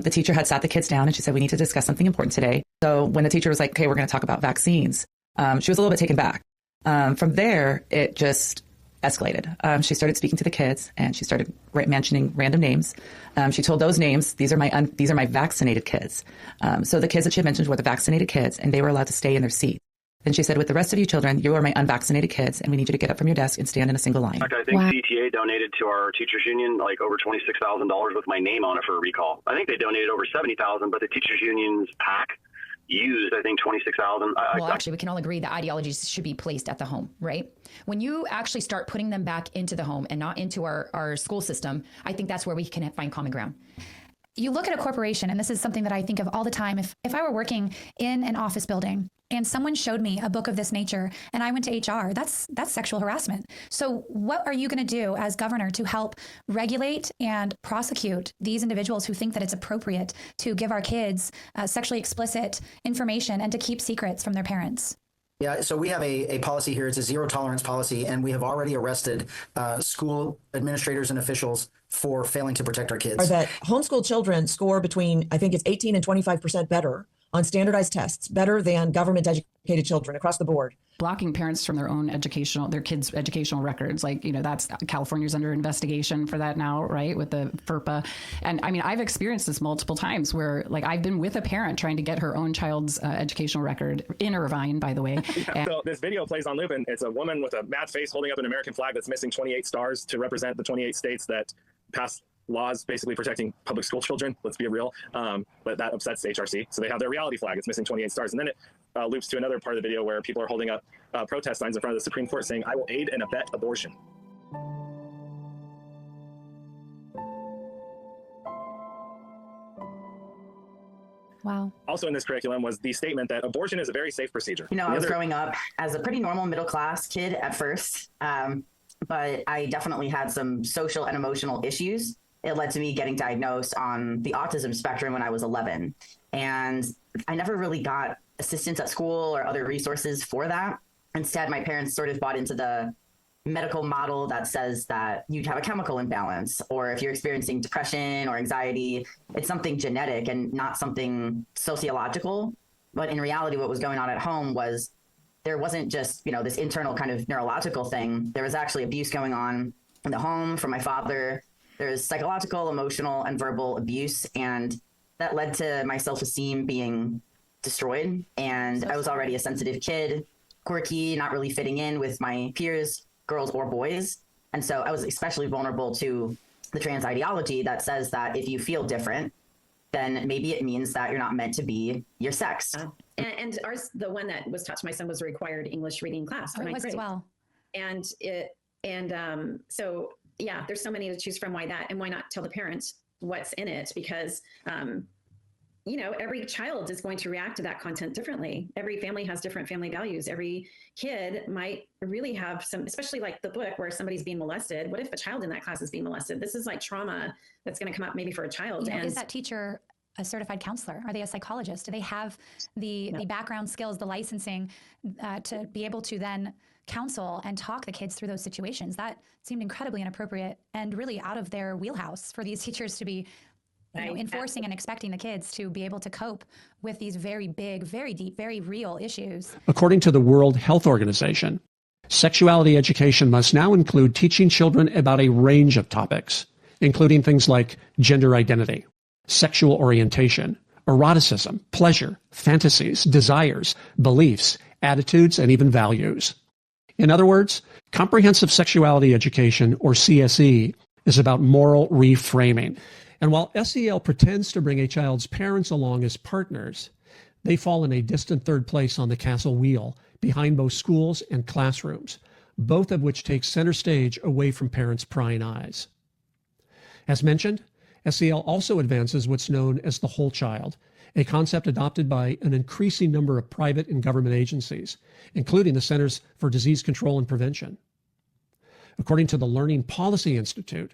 The teacher had sat the kids down and she said, we need to discuss something important today. So when the teacher was like, okay, we're going to talk about vaccines, she was a little bit taken back. From there, it just escalated. She started speaking to the kids and she started mentioning random names. She told those names, these are my vaccinated kids. So the kids that she had mentioned were the vaccinated kids and they were allowed to stay in their seat. Then she said, with the rest of you children, you are my unvaccinated kids, and we need you to get up from your desk and stand in a single line. In fact, I think CTA donated to our teachers union like over $26,000 with my name on it for a recall. I think they donated over $70,000, but the teachers union's PAC used, I think, $26,000. Well, actually, we can all agree that ideologies should be placed at the home, right? When you actually start putting them back into the home and not into our school system, I think that's where we can find common ground. You look at a corporation, and this is something that I think of all the time. If I were working in an office building and someone showed me a book of this nature and I went to HR, that's sexual harassment. So what are you going to do as governor to help regulate and prosecute these individuals who think that it's appropriate to give our kids sexually explicit information and to keep secrets from their parents? Yeah, so we have a policy here. It's a zero tolerance policy, and we have already arrested school administrators and officials for failing to protect our kids. Are that homeschool children score between, I think it's 18 and 25% better on standardized tests, better than government educated children across the board. Blocking parents from their kids' educational records. Like, that's California's under investigation for that now, right? With the FERPA. And I mean, I've experienced this multiple times where like I've been with a parent trying to get her own child's educational record in Irvine, by the way. So this video plays on loop and it's a woman with a mad face holding up an American flag that's missing 28 stars to represent the 28 states that passed laws basically protecting public school children. Let's be real. But that upsets HRC. So they have their reality flag. It's missing 28 stars. And then it loops to another part of the video where people are holding up protest signs in front of the Supreme Court saying, I will aid and abet abortion. Wow. Also in this curriculum was the statement that abortion is a very safe procedure. I was growing up as a pretty normal middle class kid at first. But I definitely had some social and emotional issues. It led to me getting diagnosed on the autism spectrum when I was 11. And I never really got assistance at school or other resources for that. Instead, my parents sort of bought into the medical model that says that you'd have a chemical imbalance, or if you're experiencing depression or anxiety, it's something genetic and not something sociological. But in reality, what was going on at home was there wasn't just, this internal kind of neurological thing. There was actually abuse going on in the home from my father. There's psychological, emotional, and verbal abuse. And that led to my self-esteem being destroyed. And I was already a sensitive kid, quirky, not really fitting in with my peers, girls or boys. And so I was especially vulnerable to the trans ideology that says that if you feel different, then maybe it means that you're not meant to be your sex. And ours, the one that was taught to my son, was a required English reading class. Oh, it was as well. So yeah, there's so many to choose from. Why that, and why not tell the parents what's in it? Because every child is going to react to that content differently. Every family has different family values. Every kid might really have some, especially like the book where somebody's being molested. What if a child in that class is being molested? This is like trauma that's going to come up maybe for a child. Is that teacher a certified counselor? Are they a psychologist? Do they have the background skills, the licensing to be able to then counsel and talk the kids through those situations? That seemed incredibly inappropriate and really out of their wheelhouse for these teachers to be enforcing and expecting the kids to be able to cope with these very big, very deep, very real issues. According to the World Health Organization, sexuality education must now include teaching children about a range of topics, including things like gender identity, sexual orientation, eroticism, pleasure, fantasies, desires, beliefs, attitudes, and even values. In other words, comprehensive sexuality education, or CSE, is about moral reframing. And while SEL pretends to bring a child's parents along as partners, they fall in a distant third place on the castle wheel behind both schools and classrooms, both of which take center stage away from parents' prying eyes. As mentioned, SEL also advances what's known as the whole child, a concept adopted by an increasing number of private and government agencies, including the Centers for Disease Control and Prevention. According to the Learning Policy Institute,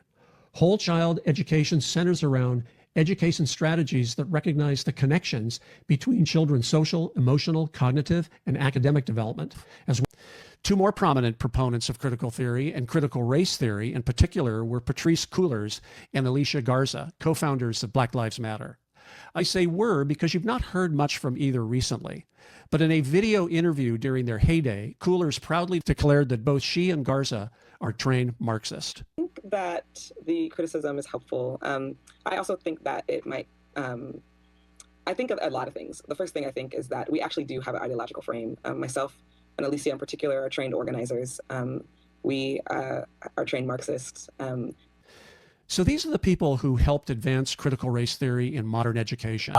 whole child education centers around education strategies that recognize the connections between children's social, emotional, cognitive, and academic development, as well. Two more prominent proponents of critical theory and critical race theory in particular were Patrisse Cullors and Alicia Garza, co-founders of Black Lives Matter. I say were because you've not heard much from either recently. But in a video interview during their heyday, Coolers proudly declared that both she and Garza are trained Marxist. I think that the criticism is helpful. I also think that it might, I think of a lot of things. The first thing I think is that we actually do have an ideological frame. Myself and Alicia in particular are trained organizers. We are trained Marxists. So these are the people who helped advance critical race theory in modern education.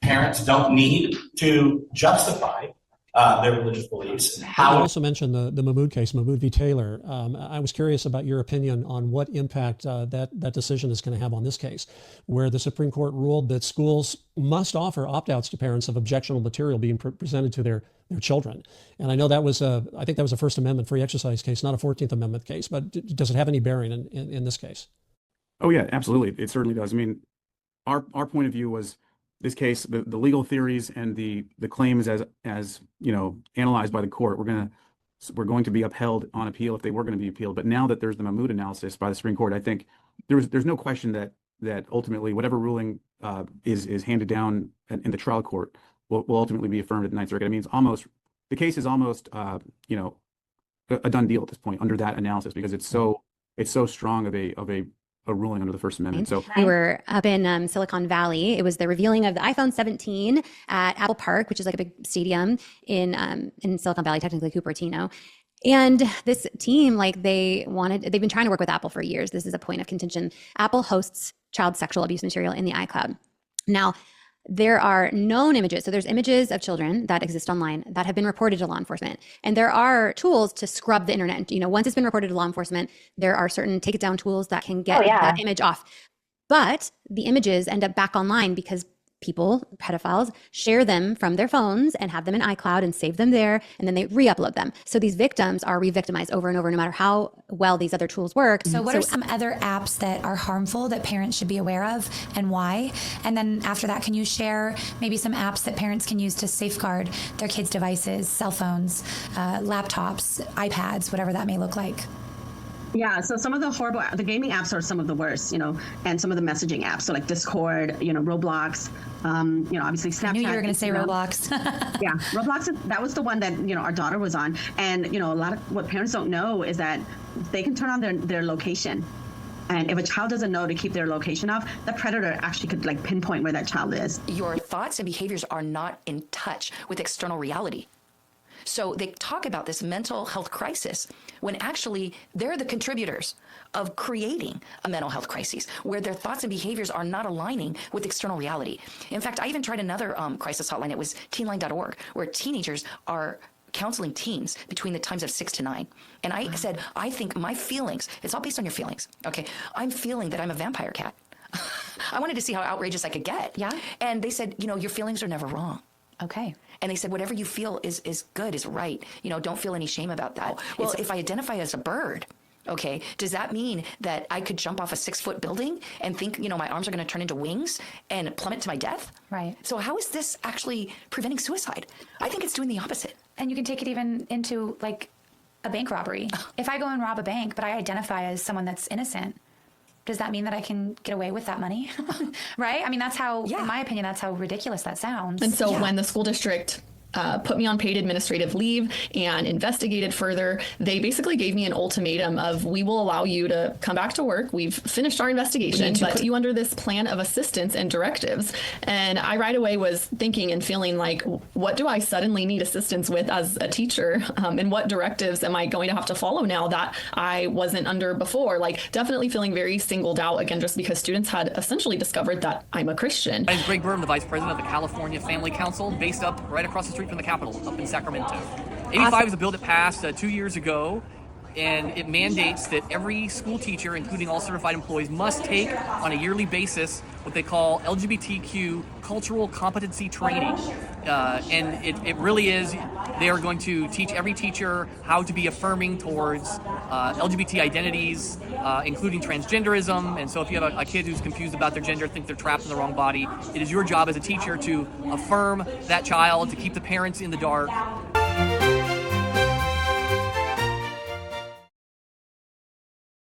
Parents don't need to justify their religious beliefs. And how I also mentioned the Mahmoud case, Mahmoud v. Taylor. I was curious about your opinion on what impact that decision is going to have on this case, where the Supreme Court ruled that schools must offer opt-outs to parents of objectionable material being presented to their children. And I know that was I think that was a First Amendment free exercise case, not a 14th Amendment case. But does it have any bearing in this case? Oh, yeah, absolutely. It certainly does. I mean, our point of view was this case, the legal theories and the claims as analyzed by the court, we're going to be upheld on appeal if they were going to be appealed. But now that there's the Mahmoud analysis by the Supreme Court, I think there's no question that ultimately whatever ruling is handed down in the trial court will ultimately be affirmed at the Ninth Circuit. I mean, the case is almost a done deal at this point under that analysis because it's so strong of a ruling under the First Amendment. So we were up in Silicon Valley. It was the revealing of the iPhone 17 at Apple Park, which is like a big stadium in Silicon Valley, technically Cupertino. And this team, they've been trying to work with Apple for years. This is a point of contention. Apple hosts child sexual abuse material in the iCloud. Now, there are known images. So there's images of children that exist online that have been reported to law enforcement. And there are tools to scrub the internet. Once it's been reported to law enforcement, there are certain take it down tools that can get that image off. But the images end up back online because people, pedophiles, share them from their phones and have them in iCloud and save them there, and then they re-upload them. So these victims are re-victimized over and over, no matter how well these other tools work. So what are some other apps that are harmful that parents should be aware of and why? And then after that, can you share maybe some apps that parents can use to safeguard their kids' devices, cell phones, laptops, iPads, whatever that may look like? Yeah, so some of the gaming apps are some of the worst, and some of the messaging apps, so like Discord, Roblox, obviously Snapchat. I knew you were going to say Roblox. Yeah, Roblox, that was the one that, our daughter was on. And, a lot of what parents don't know is that they can turn on their location. And if a child doesn't know to keep their location off, the predator actually could pinpoint where that child is. Your thoughts and behaviors are not in touch with external reality. So they talk about this mental health crisis when actually they're the contributors of creating a mental health crisis where their thoughts and behaviors are not aligning with external reality. In fact, I even tried another crisis hotline. It was teenline.org, where teenagers are counseling teens between the times of 6 to 9. And I said, I think my feelings, it's all based on your feelings. Okay. I'm feeling that I'm a vampire cat. I wanted to see how outrageous I could get. Yeah. And they said, your feelings are never wrong. Okay. And they said, whatever you feel is good, is right. Don't feel any shame about that. Well, if I identify as a bird, okay, does that mean that I could jump off a 6-foot building and think, my arms are going to turn into wings and plummet to my death? Right. So how is this actually preventing suicide? I think it's doing the opposite. And you can take it even into a bank robbery. If I go and rob a bank, but I identify as someone that's innocent, does that mean that I can get away with that money? Right? I mean, that's how, in my opinion, that's how ridiculous that sounds. And so when the school district put me on paid administrative leave and investigated further, they basically gave me an ultimatum of, we will allow you to come back to work. We've finished our investigation, but you under this plan of assistance and directives. And I right away was thinking and feeling like, what do I suddenly need assistance with as a teacher? And what directives am I going to have to follow now that I wasn't under before? Definitely feeling very singled out, again, just because students had essentially discovered that I'm a Christian. My name is Greg Burr, the vice president of the California Family Council, based up right across the street from the Capitol, up in Sacramento. 85 is a bill that passed 2 years ago, and it mandates that every school teacher, including all certified employees, must take on a yearly basis what they call LGBTQ cultural competency training. And it really is, they are going to teach every teacher how to be affirming towards LGBT identities, including transgenderism. And so if you have a kid who's confused about their gender, think they're trapped in the wrong body, it is your job as a teacher to affirm that child, to keep the parents in the dark.